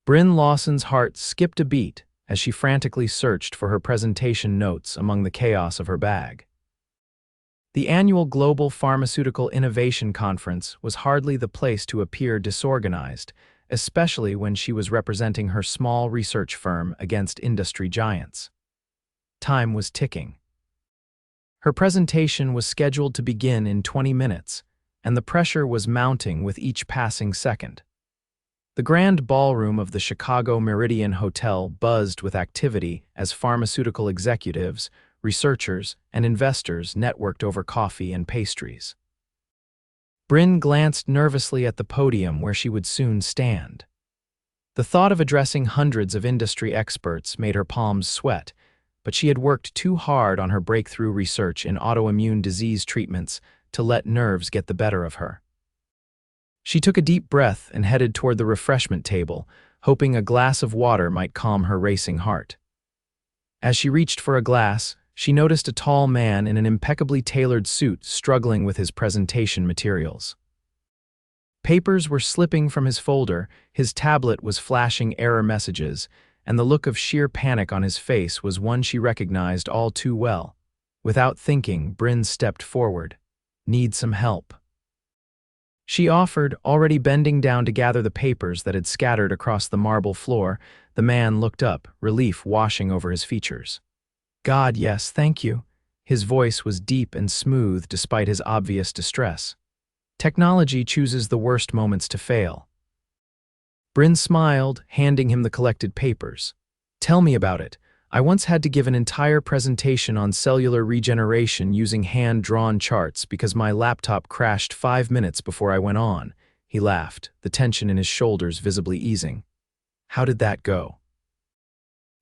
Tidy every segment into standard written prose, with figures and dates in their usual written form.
Brynn Lawson's heart skipped a beat as she frantically searched for her presentation notes among the chaos of her bag. The annual Global Pharmaceutical Innovation Conference was hardly the place to appear disorganized, especially when she was representing her small research firm against industry giants. Time was ticking. Her presentation was scheduled to begin in 20 minutes, and the pressure was mounting with each passing second. The grand ballroom of the Chicago Meridian Hotel buzzed with activity as pharmaceutical executives, researchers, and investors networked over coffee and pastries. Brynn glanced nervously at the podium where she would soon stand. The thought of addressing hundreds of industry experts made her palms sweat, but she had worked too hard on her breakthrough research in autoimmune disease treatments to let nerves get the better of her. She took a deep breath and headed toward the refreshment table, hoping a glass of water might calm her racing heart. As she reached for a glass, she noticed a tall man in an impeccably tailored suit struggling with his presentation materials. Papers were slipping from his folder, his tablet was flashing error messages, and the look of sheer panic on his face was one she recognized all too well. Without thinking, Brynn stepped forward. "Need some help?" She offered, already bending down to gather the papers that had scattered across the marble floor. The man looked up, relief washing over his features. "God, yes, thank you." His voice was deep and smooth despite his obvious distress. Technology chooses the worst moments to fail. Brynn smiled, handing him the collected papers. "Tell me about it. I once had to give an entire presentation on cellular regeneration using hand-drawn charts because my laptop crashed 5 minutes before I went on." He laughed, the tension in his shoulders visibly easing. "How did that go?"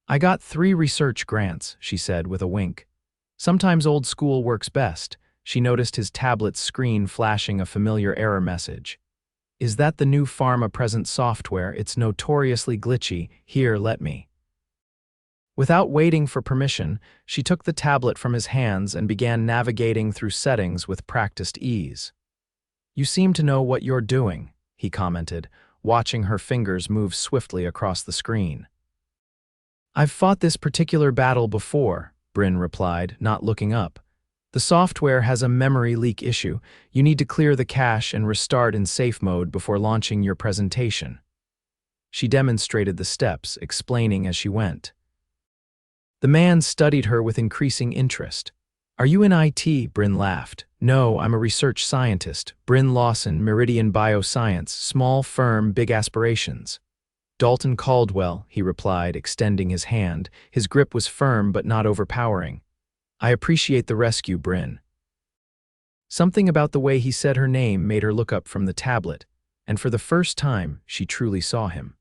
"I got 3 research grants," she said with a wink. "Sometimes old school works best." She noticed his tablet's screen flashing a familiar error message. "Is that the new Pharma Present software? It's notoriously glitchy. Here, let me." Without waiting for permission, she took the tablet from his hands and began navigating through settings with practiced ease. "You seem to know what you're doing," he commented, watching her fingers move swiftly across the screen. "I've fought this particular battle before," Brynn replied, not looking up. "The software has a memory leak issue. You need to clear the cache and restart in safe mode before launching your presentation." She demonstrated the steps, explaining as she went. The man studied her with increasing interest. "Are you in IT?" Brynn laughed. "No, I'm a research scientist. Brynn Lawson, Meridian Bioscience, small firm, big aspirations." "Dalton Caldwell," he replied, extending his hand. His grip was firm but not overpowering. "I appreciate the rescue, Brynn." Something about the way he said her name made her look up from the tablet, and for the first time, she truly saw him.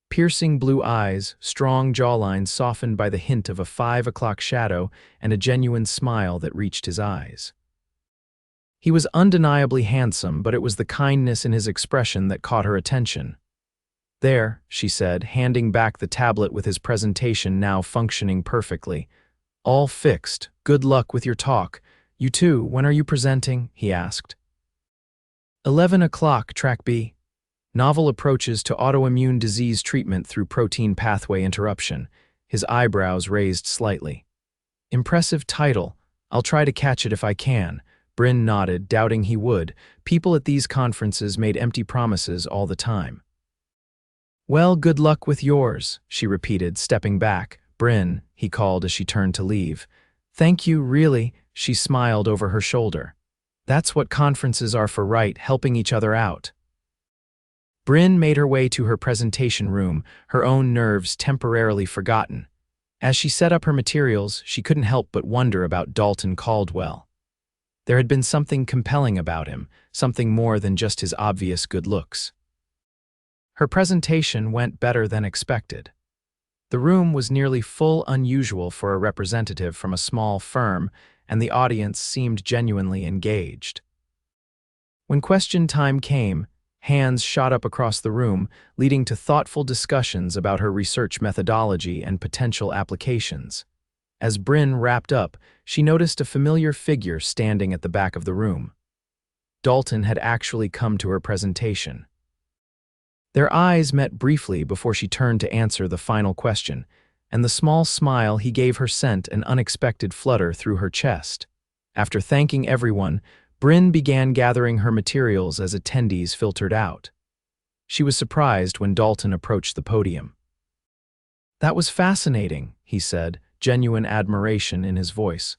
Piercing blue eyes, strong jawline softened by the hint of a 5 o'clock shadow, and a genuine smile that reached his eyes. He was undeniably handsome, but it was the kindness in his expression that caught her attention. "There," she said, handing back the tablet with his presentation now functioning perfectly. "All fixed. Good luck with your talk. You too, when are you presenting?" he asked. 11 o'clock, Track B. Novel approaches to autoimmune disease treatment through protein pathway interruption. His eyebrows raised slightly. "Impressive title. I'll try to catch it if I can." Brynn nodded, doubting he would. People at these conferences made empty promises all the time. "Well, good luck with yours," she repeated, stepping back. "Brynn," he called as she turned to leave. "Thank you, really," she smiled over her shoulder. "That's what conferences are for, right? Helping each other out." Brynn made her way to her presentation room, her own nerves temporarily forgotten. As she set up her materials, she couldn't help but wonder about Dalton Caldwell. There had been something compelling about him, something more than just his obvious good looks. Her presentation went better than expected. The room was nearly full, unusual for a representative from a small firm, and the audience seemed genuinely engaged. When question time came, hands shot up across the room, leading to thoughtful discussions about her research methodology and potential applications. As Brynn wrapped up, she noticed a familiar figure standing at the back of the room. Dalton had actually come to her presentation. Their eyes met briefly before she turned to answer the final question, and the small smile he gave her sent an unexpected flutter through her chest. After thanking everyone, Brynn began gathering her materials as attendees filtered out. She was surprised when Dalton approached the podium. "That was fascinating," he said, genuine admiration in his voice.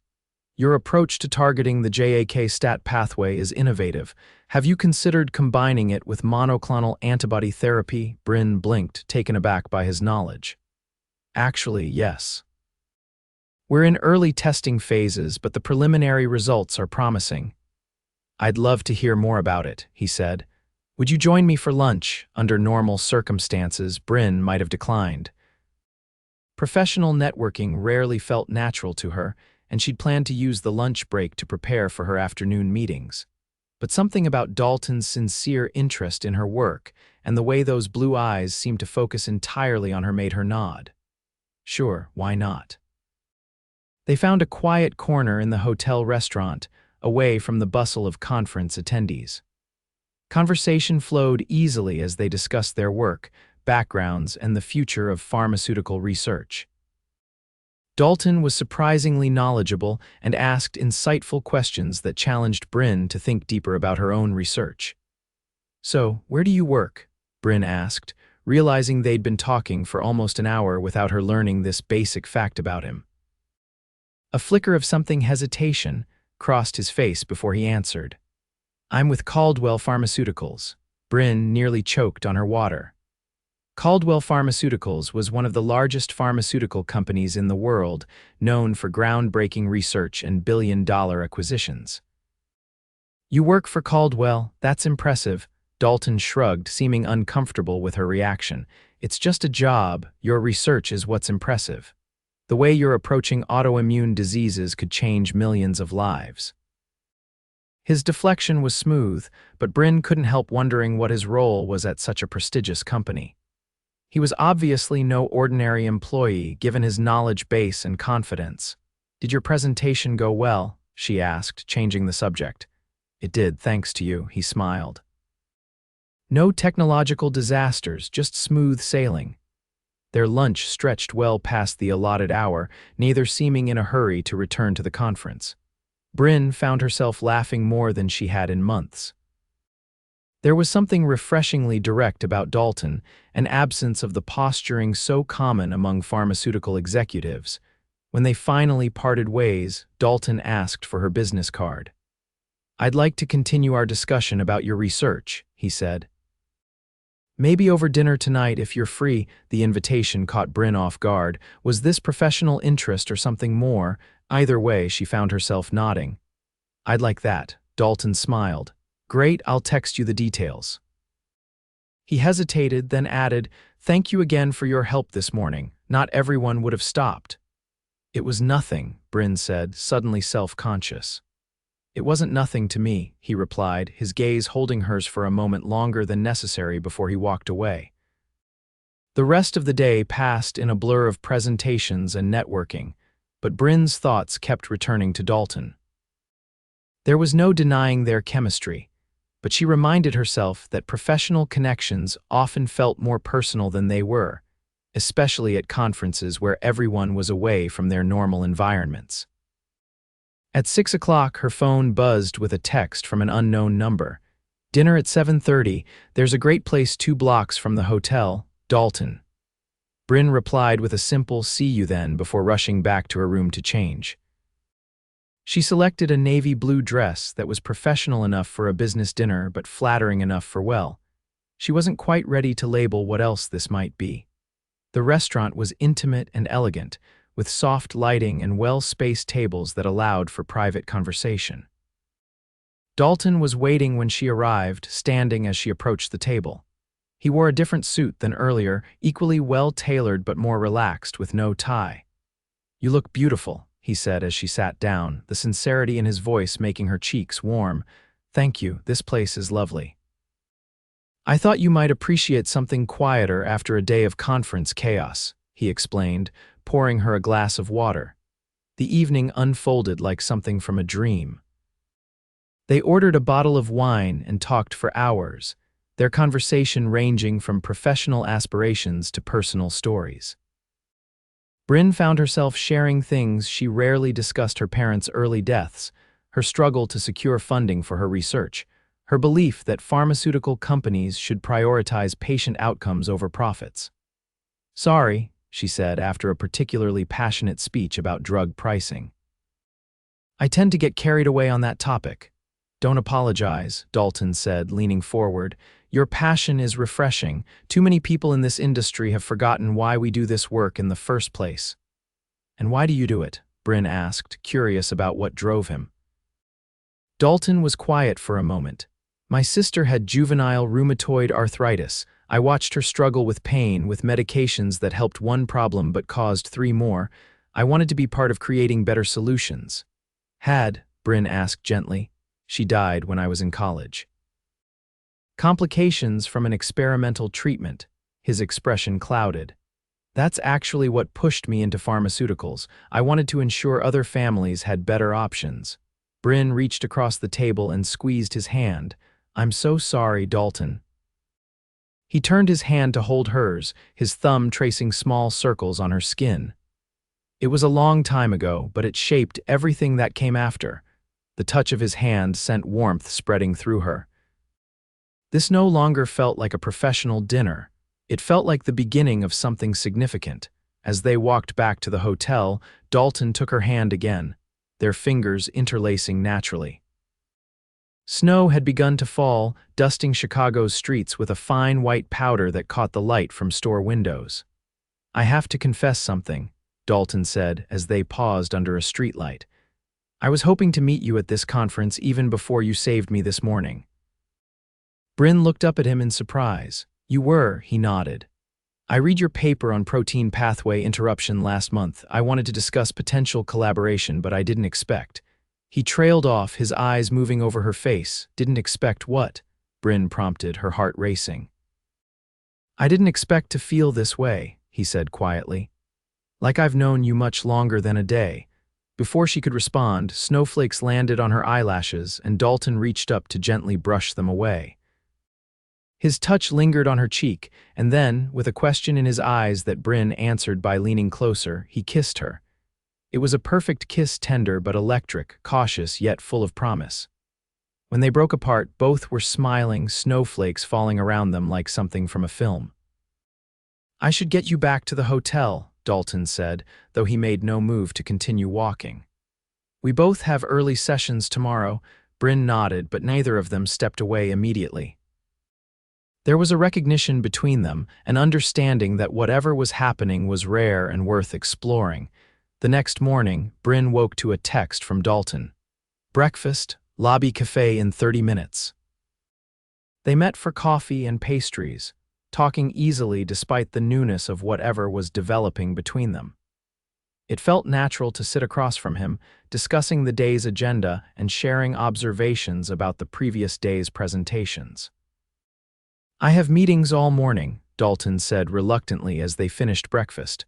"Your approach to targeting the JAK STAT pathway is innovative. Have you considered combining it with monoclonal antibody therapy?" Brynn blinked, taken aback by his knowledge. "Actually, yes. We're in early testing phases, but the preliminary results are promising." "I'd love to hear more about it," he said. "Would you join me for lunch?" Under normal circumstances, Brynn might have declined. Professional networking rarely felt natural to her, and she'd planned to use the lunch break to prepare for her afternoon meetings. But something about Dalton's sincere interest in her work and the way those blue eyes seemed to focus entirely on her made her nod. Sure, why not? They found a quiet corner in the hotel restaurant, away from the bustle of conference attendees. Conversation flowed easily as they discussed their work, backgrounds, and the future of pharmaceutical research. Dalton was surprisingly knowledgeable and asked insightful questions that challenged Brynn to think deeper about her own research. "So, where do you work?" Brynn asked, realizing they'd been talking for almost an hour without her learning this basic fact about him. A flicker of something hesitation crossed his face before he answered. "I'm with Caldwell Pharmaceuticals." Brynn nearly choked on her water. Caldwell Pharmaceuticals was one of the largest pharmaceutical companies in the world, known for groundbreaking research and billion-dollar acquisitions. "You work for Caldwell? That's impressive." Dalton shrugged, seeming uncomfortable with her reaction. "It's just a job. Your research is what's impressive. The way you're approaching autoimmune diseases could change millions of lives." His deflection was smooth, but Brynn couldn't help wondering what his role was at such a prestigious company. He was obviously no ordinary employee, given his knowledge base and confidence. "Did your presentation go well?" she asked, changing the subject. "It did, thanks to you," he smiled. No technological disasters, just smooth sailing. Their lunch stretched well past the allotted hour, neither seeming in a hurry to return to the conference. Brynn found herself laughing more than she had in months. There was something refreshingly direct about Dalton, an absence of the posturing so common among pharmaceutical executives. When they finally parted ways, Dalton asked for her business card. "I'd like to continue our discussion about your research," he said. "Maybe over dinner tonight if you're free." The invitation caught Brynn off guard. Was this professional interest or something more? Either way, she found herself nodding. "I'd like that." Dalton smiled. "Great, I'll text you the details." He hesitated, then added, "Thank you again for your help this morning. Not everyone would have stopped." "It was nothing," Brynn said, suddenly self-conscious. "It wasn't nothing to me," he replied, his gaze holding hers for a moment longer than necessary before he walked away. The rest of the day passed in a blur of presentations and networking, but Brynn's thoughts kept returning to Dalton. There was no denying their chemistry, but she reminded herself that professional connections often felt more personal than they were, especially at conferences where everyone was away from their normal environments. At 6 o'clock, her phone buzzed with a text from an unknown number. "Dinner at 7:30. There's a great place 2 blocks from the hotel, Dalton." Brynn replied with a simple "see you then" before rushing back to her room to change. She selected a navy blue dress that was professional enough for a business dinner but flattering enough for well. She wasn't quite ready to label what else this might be. The restaurant was intimate and elegant, with soft lighting and well-spaced tables that allowed for private conversation. Dalton was waiting when she arrived, standing as she approached the table. He wore a different suit than earlier, equally well-tailored but more relaxed, with no tie. "You look beautiful," he said as she sat down, the sincerity in his voice making her cheeks warm. "Thank you, this place is lovely." "I thought you might appreciate something quieter after a day of conference chaos," he explained, pouring her a glass of water. The evening unfolded like something from a dream. They ordered a bottle of wine and talked for hours, their conversation ranging from professional aspirations to personal stories. Brynn found herself sharing things she rarely discussed: her parents' early deaths, her struggle to secure funding for her research, her belief that pharmaceutical companies should prioritize patient outcomes over profits. "Sorry," she said after a particularly passionate speech about drug pricing. "I tend to get carried away on that topic." "Don't apologize," Dalton said, leaning forward. "Your passion is refreshing. Too many people in this industry have forgotten why we do this work in the first place." "And why do you do it?" Brynn asked, curious about what drove him. Dalton was quiet for a moment. "My sister had juvenile rheumatoid arthritis. I watched her struggle with pain, with medications that helped one problem but caused three more. I wanted to be part of creating better solutions." "Had?" Brynn asked gently. "She died when I was in college." "Complications from an experimental treatment." His expression clouded. "That's actually what pushed me into pharmaceuticals. I wanted to ensure other families had better options." Brynn reached across the table and squeezed his hand. "I'm so sorry, Dalton." He turned his hand to hold hers, his thumb tracing small circles on her skin. It was a long time ago, but it shaped everything that came after. The touch of his hand sent warmth spreading through her. This no longer felt like a professional dinner. It felt like the beginning of something significant. As they walked back to the hotel, Dalton took her hand again, their fingers interlacing naturally. Snow had begun to fall, dusting Chicago's streets with a fine white powder that caught the light from store windows. "I have to confess something," Dalton said as they paused under a streetlight. "I was hoping to meet you at this conference even before you saved me this morning." Brynn looked up at him in surprise. "You were," he nodded. "I read your paper on protein pathway interruption last month. I wanted to discuss potential collaboration, but I didn't expect." He trailed off, his eyes moving over her face. "Didn't expect what?" Brynn prompted, her heart racing. "I didn't expect to feel this way," he said quietly. "Like I've known you much longer than a day." Before she could respond, snowflakes landed on her eyelashes, and Dalton reached up to gently brush them away. His touch lingered on her cheek, and then, with a question in his eyes that Brynn answered by leaning closer, he kissed her. It was a perfect kiss, tender but electric, cautious yet full of promise. When they broke apart, both were smiling, snowflakes falling around them like something from a film. "I should get you back to the hotel," Dalton said, though he made no move to continue walking. "We both have early sessions tomorrow." Brynn nodded, but neither of them stepped away immediately. There was a recognition between them, an understanding that whatever was happening was rare and worth exploring. The next morning, Brynn woke to a text from Dalton. "Breakfast, lobby cafe in 30 minutes." They met for coffee and pastries, talking easily despite the newness of whatever was developing between them. It felt natural to sit across from him, discussing the day's agenda and sharing observations about the previous day's presentations. "I have meetings all morning," Dalton said reluctantly as they finished breakfast.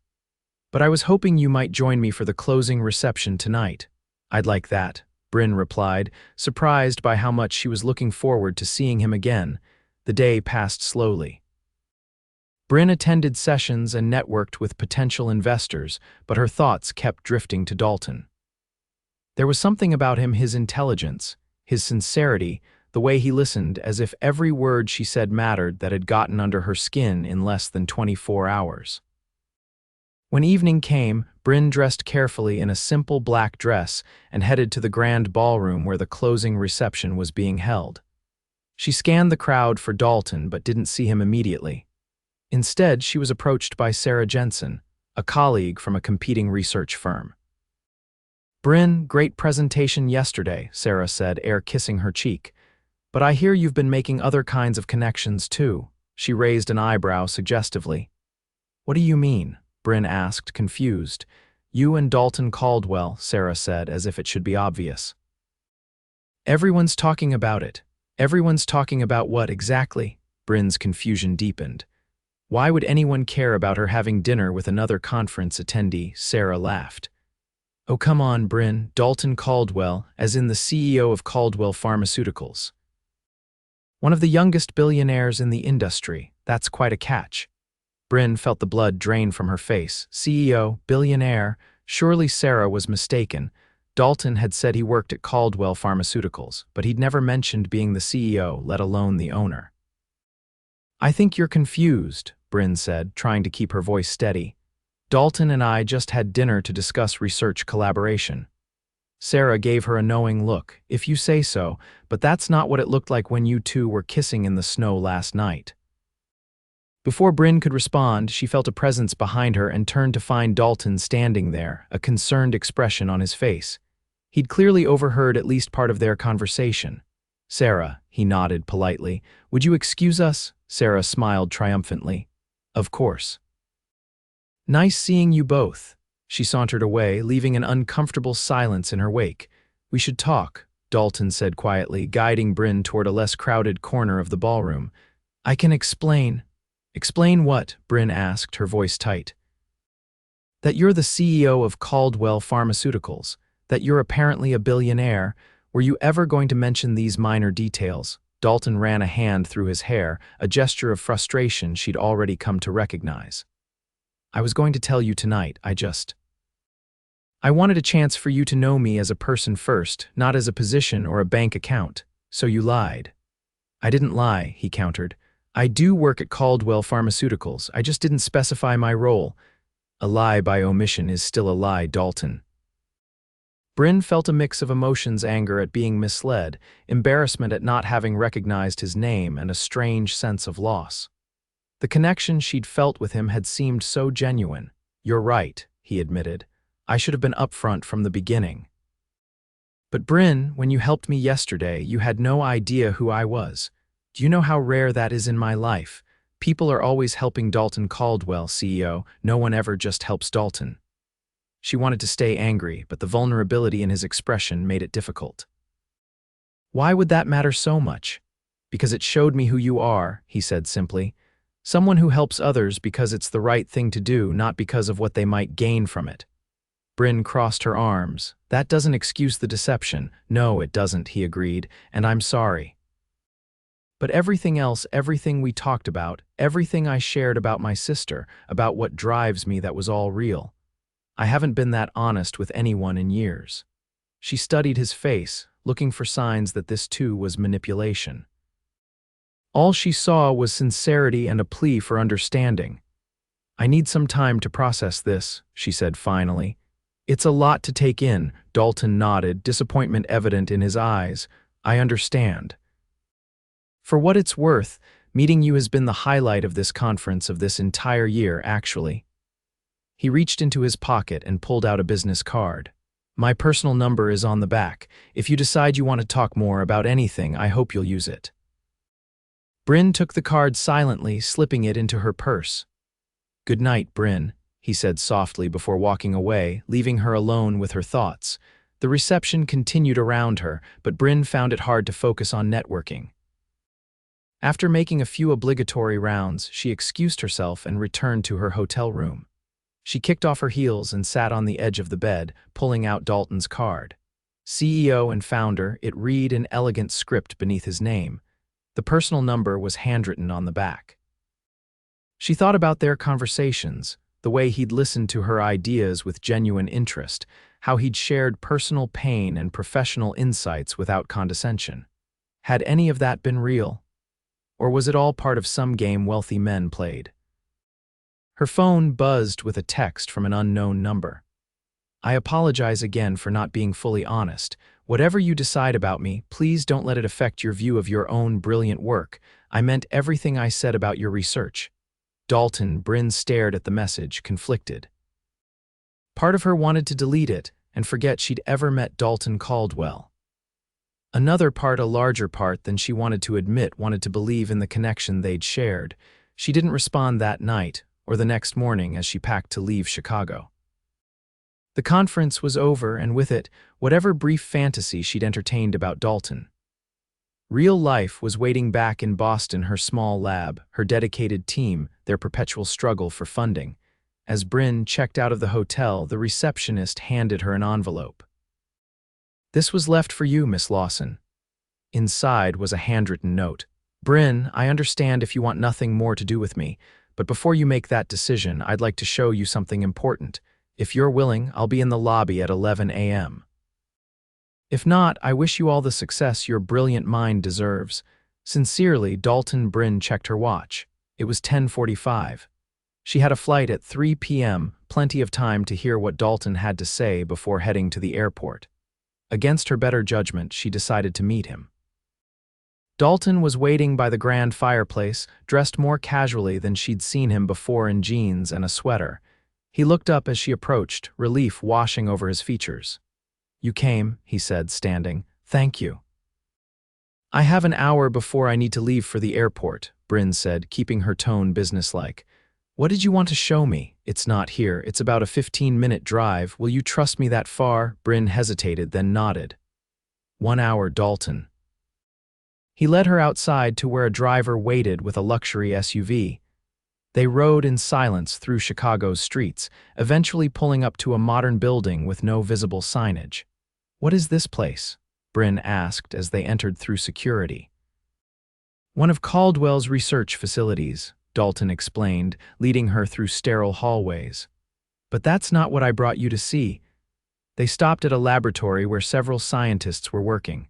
"But I was hoping you might join me for the closing reception tonight." "I'd like that," Brynn replied, surprised by how much she was looking forward to seeing him again. The day passed slowly. Brynn attended sessions and networked with potential investors, but her thoughts kept drifting to Dalton. There was something about him, his intelligence, his sincerity, the way he listened as if every word she said mattered, that had gotten under her skin in less than 24 hours. When evening came, Brynn dressed carefully in a simple black dress and headed to the grand ballroom where the closing reception was being held. She scanned the crowd for Dalton but didn't see him immediately. Instead, she was approached by Sarah Jensen, a colleague from a competing research firm. "Brynn, great presentation yesterday," Sarah said, air kissing her cheek. "But I hear you've been making other kinds of connections too." She raised an eyebrow suggestively. "What do you mean?" Brynn asked, confused. "You and Dalton Caldwell," Sarah said, as if it should be obvious. "Everyone's talking about it." "Everyone's talking about what exactly?" Brynn's confusion deepened. "Why would anyone care about her having dinner with another conference attendee?" Sarah laughed. "Oh, come on, Brynn. Dalton Caldwell, as in the CEO of Caldwell Pharmaceuticals." One of the youngest billionaires in the industry. That's quite a catch. Brynn felt the blood drain from her face. CEO, billionaire. Surely Sarah was mistaken. Dalton had said he worked at Caldwell Pharmaceuticals, but he'd never mentioned being the CEO, let alone the owner. I think you're confused, Brynn said, trying to keep her voice steady. Dalton and I just had dinner to discuss research collaboration. Sarah gave her a knowing look. If you say so, but that's not what it looked like when you two were kissing in the snow last night. Before Brynn could respond, she felt a presence behind her and turned to find Dalton standing there, a concerned expression on his face. He'd clearly overheard at least part of their conversation. Sarah, he nodded politely. Would you excuse us? Sarah smiled triumphantly. Of course. Nice seeing you both. She sauntered away, leaving an uncomfortable silence in her wake. We should talk, Dalton said quietly, guiding Brynn toward a less crowded corner of the ballroom. I can explain. Explain what? Brynn asked, her voice tight. That you're the CEO of Caldwell Pharmaceuticals, that you're apparently a billionaire. Were you ever going to mention these minor details? Dalton ran a hand through his hair, a gesture of frustration she'd already come to recognize. I was going to tell you tonight, I wanted a chance for you to know me as a person first, not as a position or a bank account, so you lied. I didn't lie, he countered. I do work at Caldwell Pharmaceuticals, I just didn't specify my role. A lie by omission is still a lie, Dalton. Brynn felt a mix of emotions: anger at being misled, embarrassment at not having recognized his name, and a strange sense of loss. The connection she'd felt with him had seemed so genuine. You're right, he admitted. I should have been upfront from the beginning. But Brynn, when you helped me yesterday, you had no idea who I was. Do you know how rare that is in my life? People are always helping Dalton Caldwell, CEO. No one ever just helps Dalton. She wanted to stay angry, but the vulnerability in his expression made it difficult. Why would that matter so much? Because it showed me who you are, he said simply. Someone who helps others because it's the right thing to do, not because of what they might gain from it. Brynn crossed her arms. That doesn't excuse the deception. No, it doesn't, he agreed, and I'm sorry. But everything else, everything we talked about, everything I shared about my sister, about what drives me, that was all real. I haven't been that honest with anyone in years. She studied his face, looking for signs that this too was manipulation. All she saw was sincerity and a plea for understanding. I need some time to process this, she said finally. It's a lot to take in, Dalton nodded, disappointment evident in his eyes. I understand. For what it's worth, meeting you has been the highlight of this conference, of this entire year, actually. He reached into his pocket and pulled out a business card. My personal number is on the back. If you decide you want to talk more about anything, I hope you'll use it. Brynn took the card silently, slipping it into her purse. Good night, Brynn, he said softly before walking away, leaving her alone with her thoughts. The reception continued around her, but Brynn found it hard to focus on networking. After making a few obligatory rounds, she excused herself and returned to her hotel room. She kicked off her heels and sat on the edge of the bed, pulling out Dalton's card. CEO and founder, it read in elegant script beneath his name. The personal number was handwritten on the back. She thought about their conversations, the way he'd listened to her ideas with genuine interest, how he'd shared personal pain and professional insights without condescension. Had any of that been real? Or was it all part of some game wealthy men played? Her phone buzzed with a text from an unknown number. I apologize again for not being fully honest. Whatever you decide about me, please don't let it affect your view of your own brilliant work. I meant everything I said about your research. Dalton, Brynn stared at the message, conflicted. Part of her wanted to delete it and forget she'd ever met Dalton Caldwell. Another part, a larger part than she wanted to admit, wanted to believe in the connection they'd shared. She didn't respond that night or the next morning as she packed to leave Chicago. The conference was over, and with it, whatever brief fantasy she'd entertained about Dalton. Real life was waiting back in Boston, her small lab, her dedicated team, their perpetual struggle for funding. As Brynn checked out of the hotel, the receptionist handed her an envelope. This was left for you, Miss Lawson. Inside was a handwritten note. Brynn, I understand if you want nothing more to do with me, but before you make that decision, I'd like to show you something important. If you're willing, I'll be in the lobby at 11 a.m. If not, I wish you all the success your brilliant mind deserves. Sincerely, Dalton. Brynn checked her watch. It was 10:45. She had a flight at 3 p.m., plenty of time to hear what Dalton had to say before heading to the airport. Against her better judgment, she decided to meet him. Dalton was waiting by the grand fireplace, dressed more casually than she'd seen him before in jeans and a sweater. He looked up as she approached, relief washing over his features. "You came," he said, standing. "Thank you." "I have an hour before I need to leave for the airport," Brynn said, keeping her tone businesslike. "What did you want to show me? It's not here. It's about a 15-minute drive. Will you trust me that far?" Brynn hesitated, then nodded. 1 hour, Dalton. He led her outside to where a driver waited with a luxury SUV. They rode in silence through Chicago's streets, eventually pulling up to a modern building with no visible signage. "What is this place?" Brynn asked as they entered through security. "One of Caldwell's research facilities," Dalton explained, leading her through sterile hallways. "But that's not what I brought you to see." They stopped at a laboratory where several scientists were working.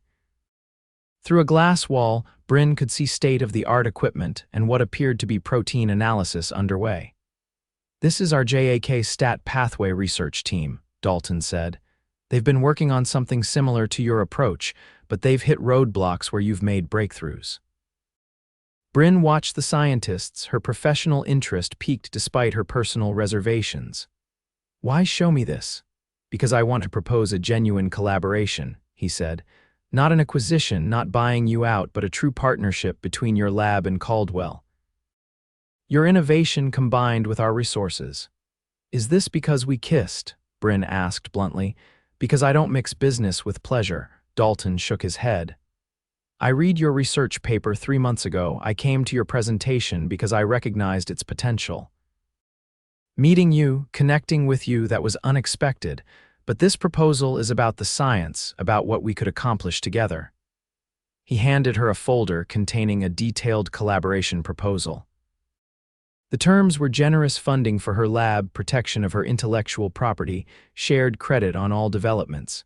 Through a glass wall, Brynn could see state-of-the-art equipment and what appeared to be protein analysis underway. "This is our JAK STAT pathway research team," Dalton said. "They've been working on something similar to your approach, but they've hit roadblocks where you've made breakthroughs." Brynn watched the scientists, her professional interest piqued despite her personal reservations. "Why show me this?" "Because I want to propose a genuine collaboration," he said. "Not an acquisition, not buying you out, but a true partnership between your lab and Caldwell. Your innovation combined with our resources." "Is this because we kissed?" Brynn asked bluntly. "Because I don't mix business with pleasure." Dalton shook his head. "I read your research paper 3 months ago. I came to your presentation because I recognized its potential. Meeting you, connecting with you, that was unexpected. But this proposal is about the science, about what we could accomplish together." He handed her a folder containing a detailed collaboration proposal. The terms were generous funding for her lab, protection of her intellectual property, shared credit on all developments.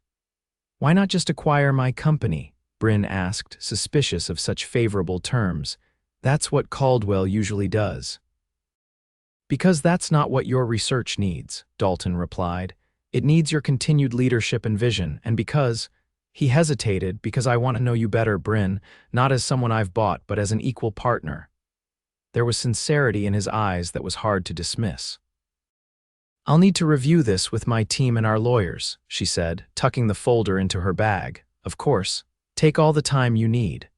"Why not just acquire my company?" Brynn asked, suspicious of such favorable terms. "That's what Caldwell usually does." "Because that's not what your research needs," Dalton replied. "It needs your continued leadership and vision, and because—" He hesitated. "Because I want to know you better, Brynn, not as someone I've bought, but as an equal partner." There was sincerity in his eyes that was hard to dismiss. "I'll need to review this with my team and our lawyers," she said, tucking the folder into her bag. "Of course, take all the time you need."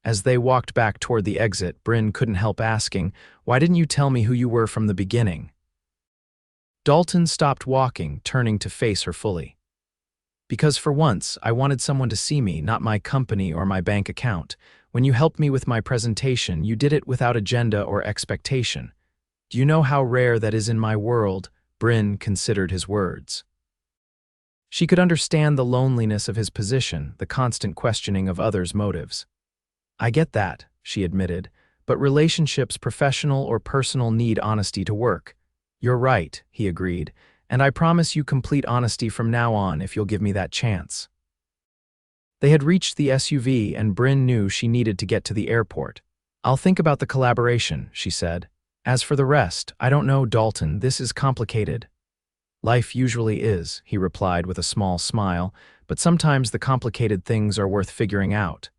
As they walked back toward the exit, Brynn couldn't help asking, "Why didn't you tell me who you were from the beginning?" Dalton stopped walking, turning to face her fully. "Because for once, I wanted someone to see me, not my company or my bank account. When you helped me with my presentation, you did it without agenda or expectation. Do you know how rare that is in my world?" Brynn considered his words. She could understand the loneliness of his position, the constant questioning of others' motives. "I get that," she admitted, "but relationships, professional or personal, need honesty to work." "You're right," he agreed, "and I promise you complete honesty from now on if you'll give me that chance." They had reached the SUV and Brynn knew she needed to get to the airport. "I'll think about the collaboration," she said. "As for the rest, I don't know, Dalton, this is complicated." "Life usually is," he replied with a small smile, "but sometimes the complicated things are worth figuring out."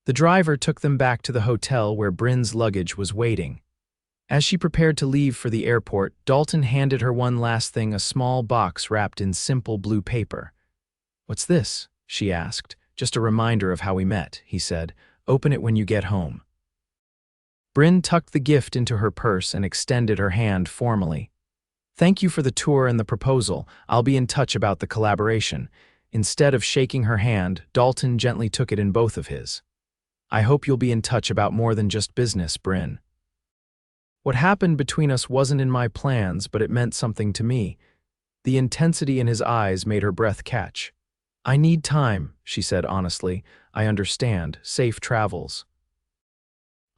The driver took them back to the hotel where Brynn's luggage was waiting. As she prepared to leave for the airport, Dalton handed her one last thing, a small box wrapped in simple blue paper. "What's this?" she asked. "Just a reminder of how we met," he said. "Open it when you get home." Brynn tucked the gift into her purse and extended her hand formally. "Thank you for the tour and the proposal. I'll be in touch about the collaboration." Instead of shaking her hand, Dalton gently took it in both of his. "I hope you'll be in touch about more than just business, Brynn. What happened between us wasn't in my plans, but it meant something to me." The intensity in his eyes made her breath catch. "I need time," she said honestly. "I understand. Safe travels."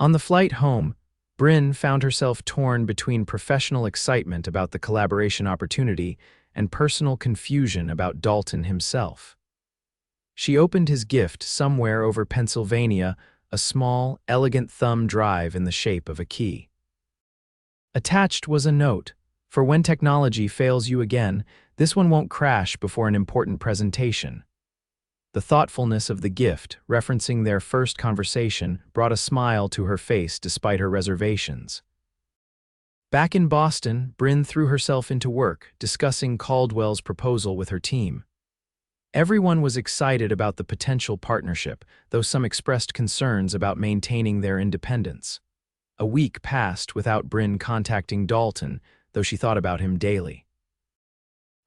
On the flight home, Brynn found herself torn between professional excitement about the collaboration opportunity and personal confusion about Dalton himself. She opened his gift somewhere over Pennsylvania, a small, elegant thumb drive in the shape of a key. Attached was a note: "For when technology fails you again, this one won't crash before an important presentation." The thoughtfulness of the gift, referencing their first conversation, brought a smile to her face despite her reservations. Back in Boston, Brynn threw herself into work, discussing Caldwell's proposal with her team. Everyone was excited about the potential partnership, though some expressed concerns about maintaining their independence. A week passed without Brynn contacting Dalton, though she thought about him daily.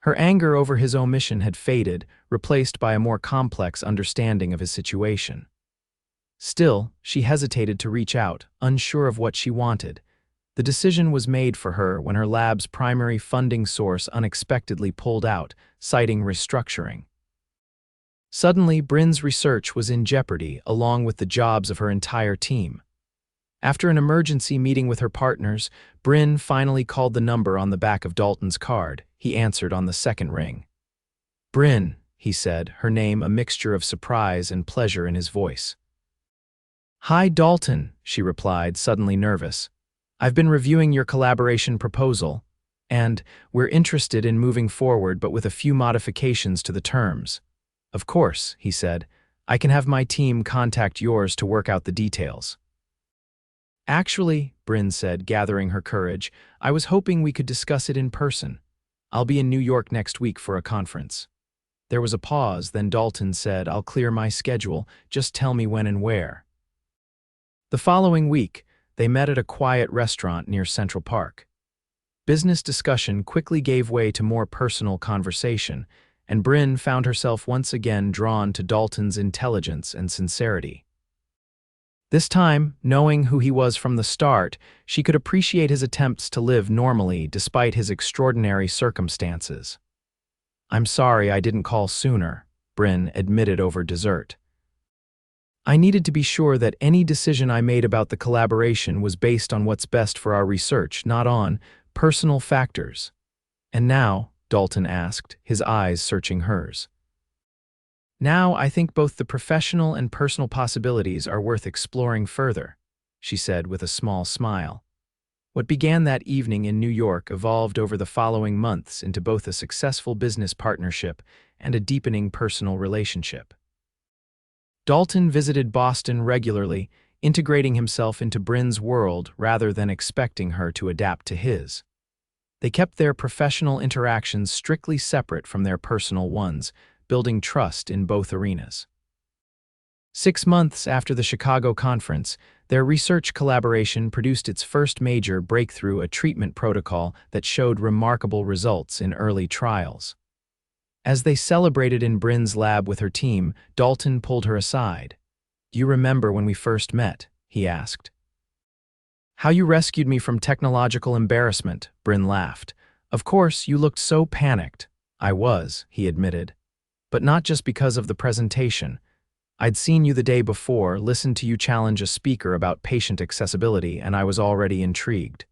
Her anger over his omission had faded, replaced by a more complex understanding of his situation. Still, she hesitated to reach out, unsure of what she wanted. The decision was made for her when her lab's primary funding source unexpectedly pulled out, citing restructuring. Suddenly, Brynn's research was in jeopardy, along with the jobs of her entire team. After an emergency meeting with her partners, Brynn finally called the number on the back of Dalton's card. He answered on the second ring. "Brynn," he said, her name a mixture of surprise and pleasure in his voice. "Hi, Dalton," she replied, suddenly nervous. "I've been reviewing your collaboration proposal, and we're interested in moving forward but with a few modifications to the terms." "Of course," he said. "I can have my team contact yours to work out the details." "Actually," Brynn said, gathering her courage, "I was hoping we could discuss it in person. I'll be in New York next week for a conference." There was a pause, then Dalton said, "I'll clear my schedule, just tell me when and where." The following week, they met at a quiet restaurant near Central Park. Business discussion quickly gave way to more personal conversation, and Brynn found herself once again drawn to Dalton's intelligence and sincerity. This time, knowing who he was from the start, she could appreciate his attempts to live normally despite his extraordinary circumstances. "I'm sorry I didn't call sooner," Brynn admitted over dessert. "I needed to be sure that any decision I made about the collaboration was based on what's best for our research, not on personal factors." "And now?" Dalton asked, his eyes searching hers. "Now I think both the professional and personal possibilities are worth exploring further," she said with a small smile. What began that evening in New York evolved over the following months into both a successful business partnership and a deepening personal relationship. Dalton visited Boston regularly, integrating himself into Brynn's world rather than expecting her to adapt to his. They kept their professional interactions strictly separate from their personal ones, building trust in both arenas. 6 months after the Chicago conference, their research collaboration produced its first major breakthrough, a treatment protocol that showed remarkable results in early trials. As they celebrated in Brynn's lab with her team, Dalton pulled her aside. "Do you remember when we first met?" he asked. "How you rescued me from technological embarrassment," Brynn laughed. "Of course, you looked so panicked." "I was," he admitted. "But not just because of the presentation. I'd seen you the day before, listened to you challenge a speaker about patient accessibility, and I was already intrigued.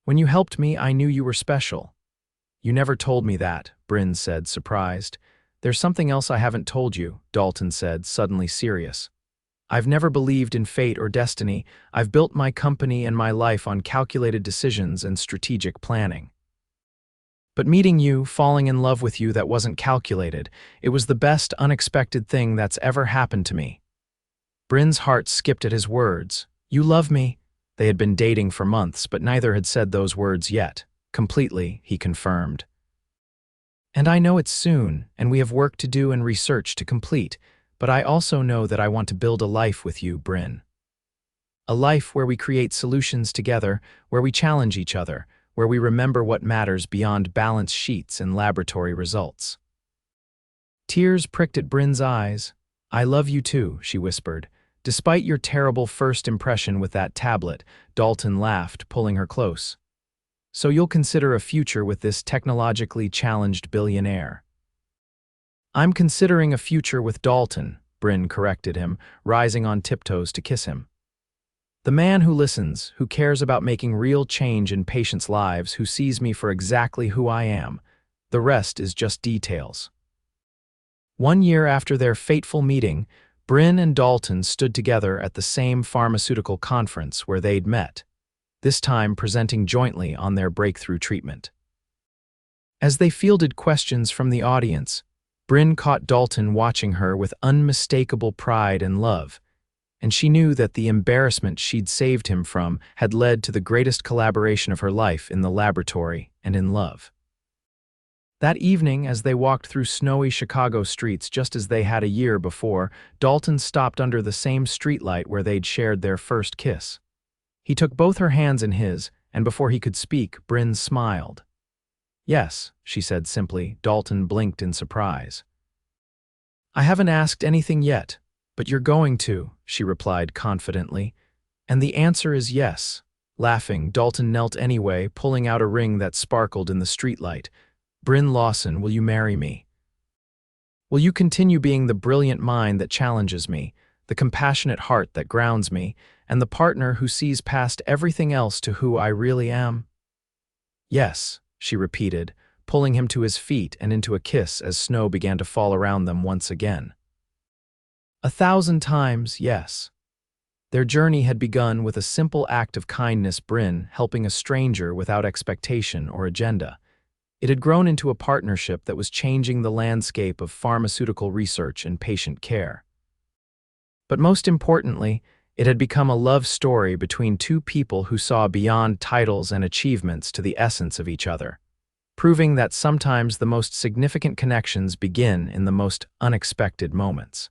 When you helped me, I knew you were special." "You never told me that," Brynn said, surprised. "There's something else I haven't told you," Dalton said, suddenly serious. "I've never believed in fate or destiny. I've built my company and my life on calculated decisions and strategic planning. But meeting you, falling in love with you, that wasn't calculated. It was the best unexpected thing that's ever happened to me." Brynn's heart skipped at his words. "You love me?" They had been dating for months, but neither had said those words yet. "Completely," he confirmed. "And I know it's soon, and we have work to do and research to complete, but I also know that I want to build a life with you, Brynn. A life where we create solutions together, where we challenge each other, where we remember what matters beyond balance sheets and laboratory results." Tears pricked at Brynn's eyes. "I love you too," she whispered. "Despite your terrible first impression with that tablet," Dalton laughed, pulling her close. "So you'll consider a future with this technologically challenged billionaire?" "I'm considering a future with Dalton," Brynn corrected him, rising on tiptoes to kiss him. The man who listens, who cares about making real change in patients' lives, who sees me for exactly who I am. The rest is just details. 1 year after their fateful meeting, Brynn and Dalton stood together at the same pharmaceutical conference where they'd met, this time presenting jointly on their breakthrough treatment. As they fielded questions from the audience, Brynn caught Dalton watching her with unmistakable pride and love, and she knew that the embarrassment she'd saved him from had led to the greatest collaboration of her life in the laboratory and in love. That evening, as they walked through snowy Chicago streets just as they had a year before, Dalton stopped under the same streetlight where they'd shared their first kiss. He took both her hands in his, and before he could speak, Brynn smiled. "Yes," she said simply. Dalton blinked in surprise. "I haven't asked anything yet, but you're going to," she replied confidently. "And the answer is yes." Laughing, Dalton knelt anyway, pulling out a ring that sparkled in the streetlight. "Brynn Lawson, will you marry me? Will you continue being the brilliant mind that challenges me, the compassionate heart that grounds me, and the partner who sees past everything else to who I really am?" "Yes," she repeated, pulling him to his feet and into a kiss as snow began to fall around them once again. 1,000 times, yes. Their journey had begun with a simple act of kindness, Brynn helping a stranger without expectation or agenda. It had grown into a partnership that was changing the landscape of pharmaceutical research and patient care. But most importantly, it had become a love story between two people who saw beyond titles and achievements to the essence of each other, proving that sometimes the most significant connections begin in the most unexpected moments.